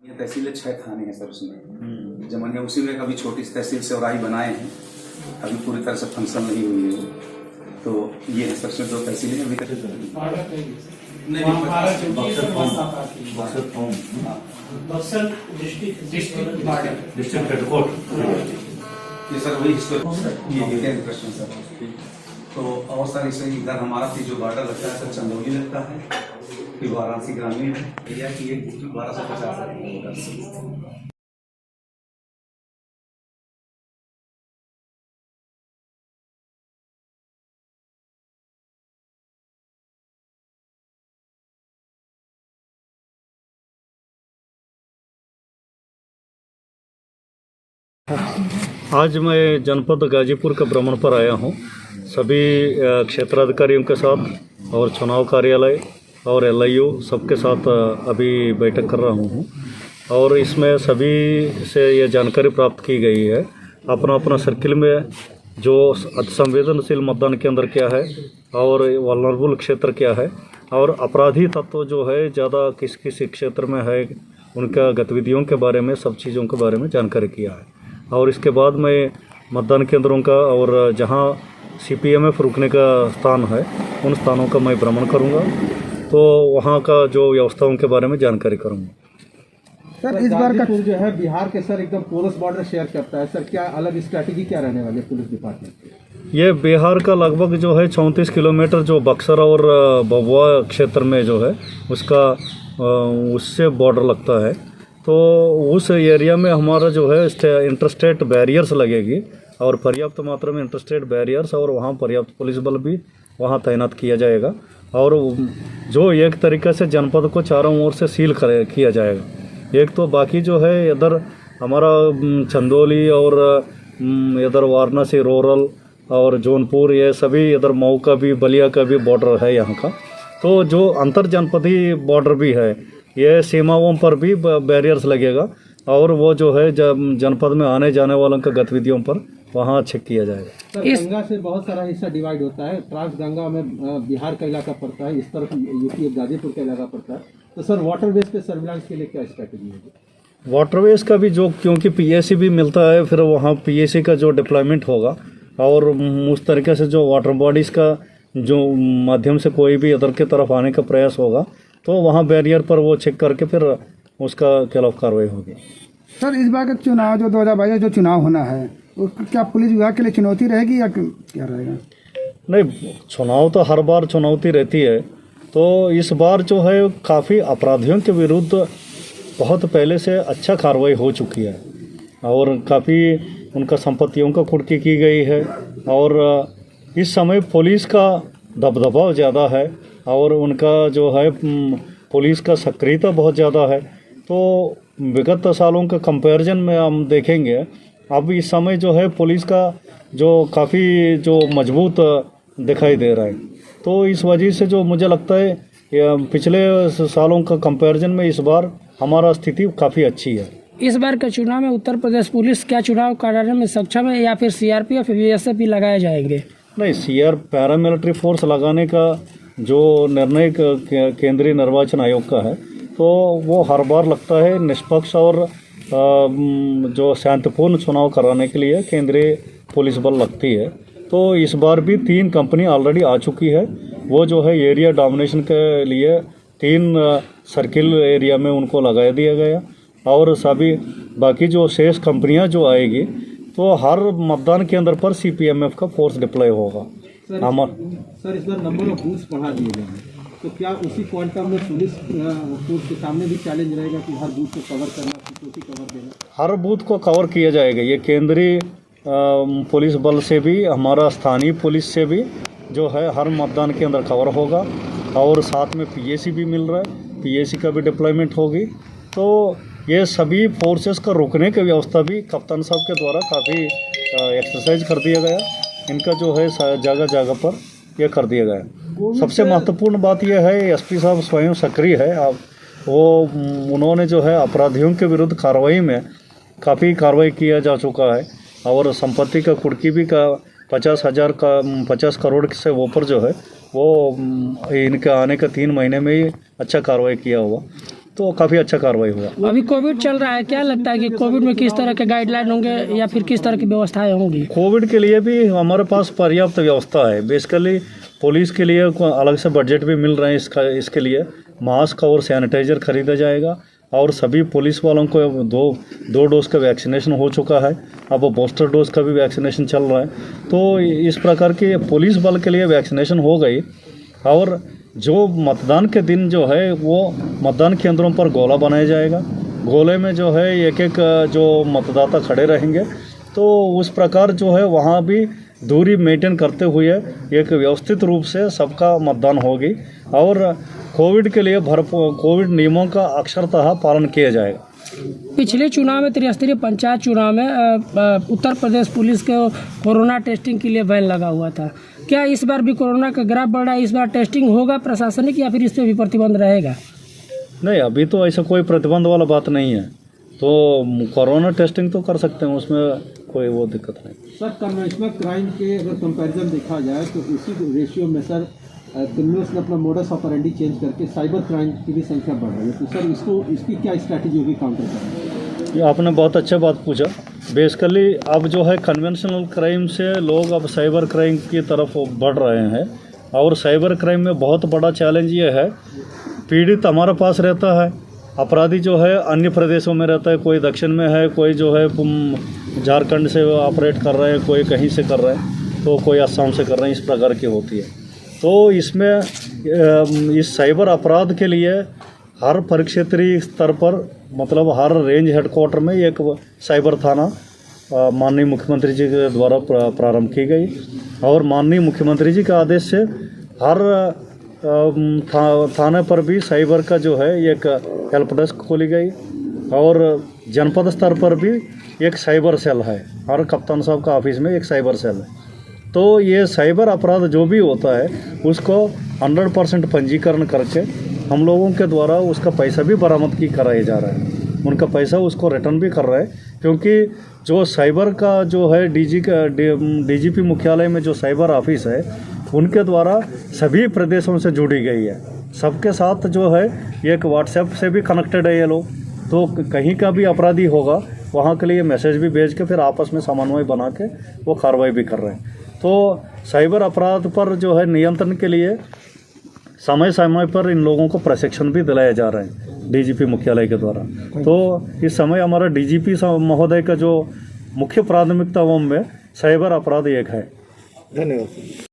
ये तहसील 6 थाने हैं सर उसमें। जमानिया उसी में कभी छोटी सी तहसील से और बनाए हैं, अभी पूरी तरह से फंक्शन नहीं हुई है। तो ये है सबसे 2 तहसीलें अभी तक डिस्ट्रिक्ट हेडक्वार्टर ये सर वही ये प्रश्न सर। तो और सर इसे इधर हमारा जो बॉर्डर लगता है सर चंदौली लगता है, फिर वाराणसी ग्रामीण है एरिया की एक डिस्ट्रिक्ट 1250। आज मैं जनपद गाजीपुर का भ्रमण पर आया हूँ सभी क्षेत्राधिकारियों के साथ और चुनाव कार्यालय और LIU सबके साथ अभी बैठक कर रहा हूँ और इसमें सभी से ये जानकारी प्राप्त की गई है अपना अपना सर्किल में जो संवेदनशील मतदान केंद्र क्या है और वल्नरेबल क्षेत्र क्या है और अपराधी तत्व जो है ज़्यादा किस किस क्षेत्र में है उनका गतिविधियों के बारे में सब चीज़ों के बारे में जानकारी किया है। और इसके बाद मैं मतदान केंद्रों का और जहां CPMF रुकने का स्थान है उन स्थानों का मैं भ्रमण करूंगा, तो वहां का जो व्यवस्थाओं के बारे में जानकारी करूंगा। सर इस बार का जो है बिहार के सर एकदम पोरस बॉर्डर शेयर करता है सर, क्या अलग स्ट्रैटेजी क्या रहने वाली है पुलिस डिपार्टमेंट की? ये बिहार का लगभग जो है 34 किलोमीटर जो बक्सर और भभुआ क्षेत्र में जो है उसका उससे बॉर्डर लगता है, तो उस एरिया में हमारा जो है इंटरस्टेट बैरियर्स लगेगी और पर्याप्त मात्रा में इंटरस्टेट बैरियर्स और वहाँ पर्याप्त पुलिस बल भी वहाँ तैनात किया जाएगा और जो एक तरीक़े से जनपद को चारों ओर से सील किया जाएगा। एक तो बाकी जो है इधर हमारा चंदौली और इधर वाराणसी रूरल और जौनपुर ये सभी इधर मऊ का भी बलिया का भी बॉर्डर है यहाँ का, तो जो अंतर जनपदीय बॉर्डर भी है ये सीमाओं पर भी बैरियर्स लगेगा और वो जो है जनपद में आने जाने वालों का गतिविधियों पर वहाँ चेक किया जाएगा। सर गंगा से बहुत सारा हिस्सा डिवाइड होता है, ट्रांस गंगा में बिहार का इलाका पड़ता है, इस तरफ यूपी गाजीपुर का इलाका पड़ता है, तो सर वाटरवेज पे सर्विलांस के लिए क्या स्ट्रैटेजी है? वाटरवेज का भी जो क्योंकि PAC भी मिलता है फिर वहाँ PAC का जो डिप्लॉयमेंट होगा और उस तरीके से जो वाटर बॉडीज़ का जो माध्यम से कोई भी इधर की तरफ आने का प्रयास होगा तो वहाँ बैरियर पर वो चेक करके फिर उसका खिलाफ कार्रवाई होगी। सर इस बार का चुनाव जो 2022 जो चुनाव होना है क्या पुलिस विभाग के लिए चुनौती रहेगी या क्या रहेगा? नहीं, चुनाव तो हर बार चुनौती रहती है, तो इस बार जो है काफ़ी अपराधियों के विरुद्ध बहुत पहले से अच्छा कार्रवाई हो चुकी है और काफ़ी उनका संपत्तियों का कुर्की की गई है और इस समय पुलिस का दबदबा ज़्यादा है और उनका जो है पुलिस का सक्रियता बहुत ज़्यादा है। तो विगत सालों के कंपैरिजन में हम देखेंगे अब इस समय जो है पुलिस का जो काफ़ी जो मजबूत दिखाई दे रहा है, तो इस वजह से जो मुझे लगता है पिछले सालों का कंपैरिजन में इस बार हमारा स्थिति काफ़ी अच्छी है। इस बार के चुनाव में उत्तर प्रदेश पुलिस क्या चुनाव कराने में सक्षम है या फिर CRPF BSF लगाए जाएंगे? नहीं, पैरामिलिट्री फोर्स लगाने का जो निर्णय केंद्रीय निर्वाचन आयोग का है तो वो हर बार लगता है निष्पक्ष और जो शांतिपूर्ण चुनाव कराने के लिए केंद्रीय पुलिस बल लगती है। तो इस बार भी 3 कंपनी ऑलरेडी आ चुकी है, वो जो है एरिया डोमिनेशन के लिए 3 सर्किल एरिया में उनको लगा दिया गया और सभी बाकी जो शेष कंपनियां जो आएगी तो हर मतदान केंद्र पर CPMF का फोर्स डिप्लॉय होगा। सर इस बार नंबर ऑफ बूथ्स बढ़ा दिए गए हैं, तो क्या उसी क्वांटम में पुलिस फोर्स के सामने भी चैलेंज रहेगा कि हर बूथ को कवर करना, सिक्योरिटी कवर देना? हर बूथ को कवर किया जाएगा। ये केंद्रीय पुलिस बल से भी हमारा स्थानीय पुलिस से भी जो है हर मतदान केंद्र कवर होगा और साथ में PAC भी मिल रहा है, PAC का भी डिप्लॉयमेंट होगी। तो ये सभी फोर्सेस का रोकने की व्यवस्था भी कप्तान साहब के द्वारा काफ़ी एक्सरसाइज कर दिया गया, इनका जो है जगह जगह पर यह कर दिया गया। सबसे महत्वपूर्ण बात यह है SP साहब स्वयं सक्रिय है, वो उन्होंने जो है अपराधियों के विरुद्ध कार्रवाई में काफ़ी कार्रवाई किया जा चुका है और संपत्ति का कुर्की भी का 50 करोड़ से ऊपर जो है वो इनके आने का 3 महीने में ही अच्छा कार्रवाई किया हुआ। तो काफ़ी अच्छा कार्रवाई हुआ। अभी कोविड चल रहा है, क्या लगता है कि कोविड में किस तरह के गाइडलाइन होंगे या फिर किस तरह की व्यवस्थाएं होंगी? कोविड के लिए भी हमारे पास पर्याप्त व्यवस्था है। बेसिकली पुलिस के लिए अलग से बजट भी मिल रहे हैं। इसके लिए मास्क और सैनिटाइज़र खरीदा जाएगा और सभी पुलिस वालों को दो डोज का वैक्सीनेशन हो चुका है। अब बूस्टर डोज का भी वैक्सीनेशन चल रहा है। तो इस प्रकार के पुलिस बल के लिए वैक्सीनेशन हो गई। और जो मतदान के दिन जो है वो मतदान केंद्रों पर गोला बनाया जाएगा। गोले में जो है एक एक जो मतदाता खड़े रहेंगे, तो उस प्रकार जो है वहाँ भी दूरी मेंटेन करते हुए एक व्यवस्थित रूप से सबका मतदान होगी और कोविड के लिए कोविड नियमों का अक्षरतः पालन किया जाएगा। पिछले चुनाव में त्रिस्तरीय पंचायत चुनाव में उत्तर प्रदेश पुलिस के कोरोना टेस्टिंग के लिए बैन लगा हुआ था। क्या इस बार भी कोरोना का ग्राफ बढ़ रहा है? इस बार टेस्टिंग होगा प्रशासनिक या फिर इस पर भी प्रतिबंध रहेगा? नहीं, अभी तो ऐसा कोई प्रतिबंध वाला बात नहीं है। तो कोरोना टेस्टिंग तो कर सकते हैं, उसमें कोई वो दिक्कत नहीं। सर, कन्वेंशनल क्राइम के अगर कंपैरिजन देखा जाए तो उसी रेशियो में सर क्रिमिनल्स ने अपना मोडस ऑपरेंडी चेंज करके साइबर क्राइम की भी संख्या बढ़ रही है। तो सर इसकी क्या स्ट्रैटेजी होगी काउंटर करने? ये आपने बहुत अच्छा बात पूछा। बेसिकली अब जो है कन्वेंशनल क्राइम से लोग अब साइबर क्राइम की तरफ बढ़ रहे हैं और साइबर क्राइम में बहुत बड़ा चैलेंज ये है, पीड़ित हमारे पास रहता है, अपराधी जो है अन्य प्रदेशों में रहता है, कोई दक्षिण में है, कोई जो है झारखंड से ऑपरेट कर रहे हैं, कोई कहीं से कर रहे हैं, तो कोई असम से कर रहे हैं। इस प्रकार की होती है। तो इसमें इस साइबर अपराध के लिए हर परिक्षेत्रीय स्तर पर मतलब हर रेंज हेडक्वार्टर में एक साइबर थाना माननीय मुख्यमंत्री जी के द्वारा प्रारंभ की गई और माननीय मुख्यमंत्री जी के आदेश से हर थाने पर भी साइबर का जो है एक हेल्प डेस्क खोली गई और जनपद स्तर पर भी एक साइबर सेल है। हर कप्तान साहब का ऑफिस में एक साइबर सेल है। तो ये साइबर अपराध जो भी होता है उसको 100% पंजीकरण करके हम लोगों के द्वारा उसका पैसा भी बरामद की कराया जा रहा है। उनका पैसा उसको रिटर्न भी कर रहा है, क्योंकि जो साइबर का जो है डीजीपी मुख्यालय में जो साइबर ऑफिस है उनके द्वारा सभी प्रदेशों से जुड़ी गई है। सबके साथ जो है एक व्हाट्सएप से भी कनेक्टेड है ये लोग। तो कहीं का भी अपराधी होगा वहाँ के लिए मैसेज भी भेज के फिर आपस में समन्वय बना के वो कार्रवाई भी कर रहे हैं। तो साइबर अपराध पर जो है नियंत्रण के लिए समय समय पर इन लोगों को प्रशिक्षण भी दिलाया जा रहा है डीजीपी मुख्यालय के द्वारा। तो इस समय हमारा डीजीपी महोदय का जो मुख्य प्राथमिकताओं में साइबर अपराध एक है। धन्यवाद।